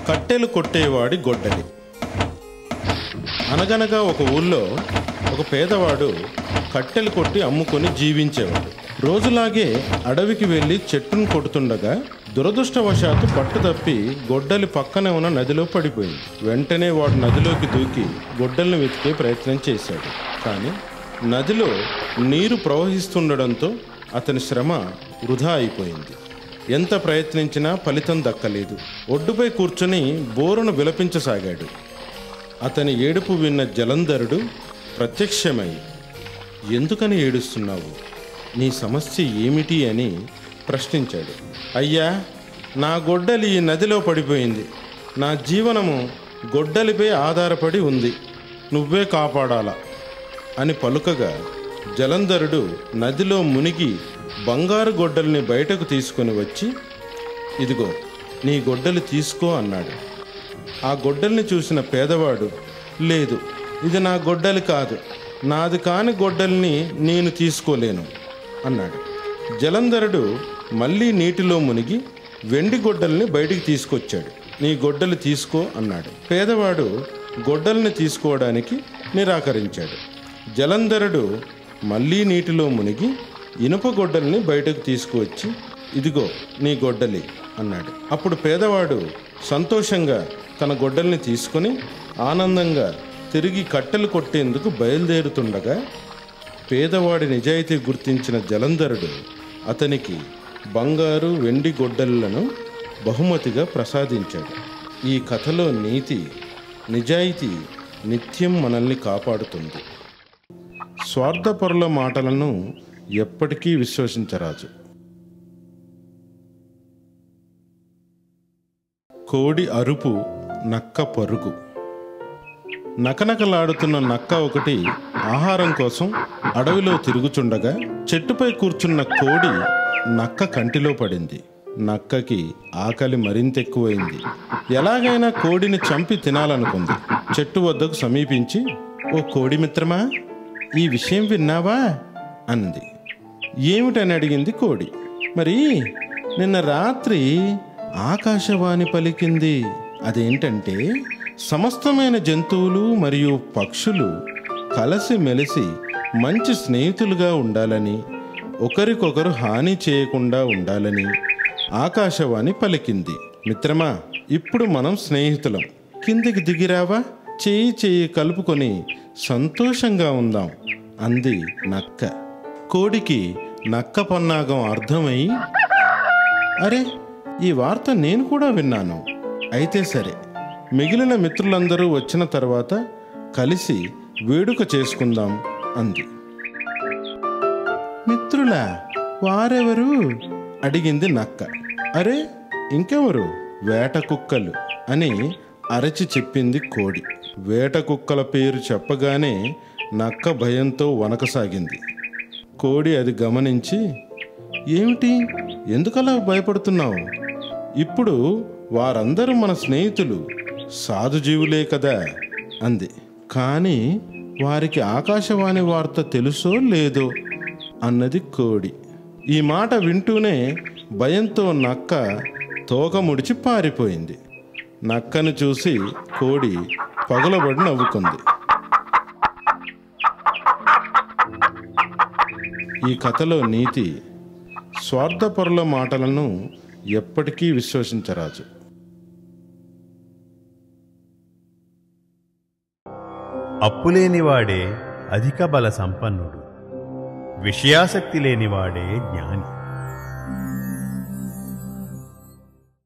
కట్టెలు కొట్టేవాడి గొడ్డలి. అనగనగా ఒక ఊళ్ళో ఒక పేదవాడు కట్టెలు కొట్టి అమ్ముకొని జీవించేవాడు. రోజులాగే అడవికి వెళ్ళి చెట్టును కొడుతుండగా దురదృష్టవశాత్తు పట్టుతప్పి గొడ్డలి పక్కనే ఉన్న నదిలో పడిపోయింది. వెంటనే వాడు నదిలోకి దూకి గొడ్డలిని వెతికే ప్రయత్నం చేశాడు. కానీ నదిలో నీరు ప్రవహిస్తుండడంతో అతని శ్రమ వృధా అయిపోయింది. ఎంత ప్రయత్నించినా ఫలితం దక్కలేదు. ఒడ్డుపై కూర్చొని బోరును విలపించసాగాడు. అతని ఏడుపు విన్న జలంధరుడు ప్రత్యక్షమై, ఎందుకని ఏడుస్తున్నావు, నీ సమస్య ఏమిటి అని ప్రశ్నించాడు. అయ్యా, నా గొడ్డలి ఈ నదిలో పడిపోయింది. నా జీవనము గొడ్డలిపై ఆధారపడి ఉంది. నువ్వే కాపాడాలా అని పలుకగా జలంధరుడు నదిలో మునిగి బంగారు గొడ్డలిని బయటకు తీసుకొని వచ్చి, ఇదిగో నీ గొడ్డలి తీసుకో అన్నాడు. ఆ గొడ్డలిని చూసిన పేదవాడు, లేదు, ఇది నా గొడ్డలి కాదు, నాది కాని గొడ్డలిని నేను తీసుకోలేను అన్నాడు. జలంధరుడు మళ్ళీ నీటిలో మునిగి వెండి గొడ్డలిని బయటికి తీసుకొచ్చాడు. నీ గొడ్డలి తీసుకో అన్నాడు. పేదవాడు గొడ్డలిని తీసుకోవడానికి నిరాకరించాడు. జలంధరుడు మళ్ళీ నీటిలో మునిగి ఇనుప గొడ్డలిని బయటకు తీసుకువచ్చి, ఇదిగో నీ గొడ్డలి అన్నాడు. అప్పుడు పేదవాడు సంతోషంగా తన గొడ్డలిని తీసుకుని ఆనందంగా తిరిగి కట్టెలు కొట్టేందుకు బయలుదేరుతుండగా పేదవాడి నిజాయితీ గుర్తించిన జలంధరుడు అతనికి బంగారు వెండి గొడ్డలను బహుమతిగా ప్రసాదించాడు. ఈ కథలో నీతి, నిజాయితీ నిత్యం మనల్ని కాపాడుతుంది. స్వార్థపరుల మాటలను ఎప్పటికీ విశ్వసించరాదు. కోడి అరుపు, నక్క పరుగు. నకనకలాడుతున్న నక్క ఒకటి ఆహారం కోసం అడవిలో తిరుగుచుండగా చెట్టుపై కూర్చున్న కోడి నక్క కంటిలో పడింది. నక్కకి ఆకలి మరింత ఎక్కువైంది. ఎలాగైనా కోడిని చంపి తినాలనుకుంది. చెట్టు వద్దకు సమీపించి, ఓ కోడి మిత్రమా, ఈ విషయం విన్నావా అంది. ఏమిటని అడిగింది కోడి. మరి నిన్న రాత్రి ఆకాశవాణి పలికింది. అదేంటంటే, సమస్తమైన జంతువులు మరియు పక్షులు కలిసి మెలిసి మంచి స్నేహితులుగా ఉండాలని, ఒకరికొకరు హాని చేయకుండా ఉండాలని ఆకాశవాణి పలికింది. మిత్రమా, ఇప్పుడు మనం స్నేహితులం, కిందికి దిగిరావా, చేయి చేయి కలుపుకొని సంతోషంగా ఉందాం అంది నక్క. కోడికి నక్క పన్నాగం అర్థమై, అరే, ఈ వార్త నేను కూడా విన్నాను, అయితే సరే, మిగిలిన మిత్రులందరూ వచ్చిన తర్వాత కలిసి వేడుక చేసుకుందాం అంది. మిత్రులా, వారెవరు అడిగింది నక్క. అరే, ఇంకెవరు, వేట కుక్కలు అని అరచి చెప్పింది కోడి. వేట కుక్కల పేరు చెప్పగానే నక్క భయంతో వణకసాగింది. కోడి అది గమనించి, ఏమిటి, ఎందుకలా భయపడుతున్నావు? ఇప్పుడు వారందరూ మన స్నేహితులు, సాధుజీవులే కదా అంది. కానీ వారికి ఆకాశవాణి వార్త తెలుసో లేదో అన్నది కోడి. ఈ మాట వింటూనే భయంతో నక్క తోక ముడిచి పారిపోయింది. నక్కను చూసి కోడి పగలబడి నవ్వుకుంది. ఈ కథలో నీతి, స్వార్థపరుల మాటలను ఎప్పటికీ విశ్వసించరాదు. అప్పులేనివాడే అధిక బల సంపన్నుడు, విషయాసక్తి లేనివాడే జ్ఞాని.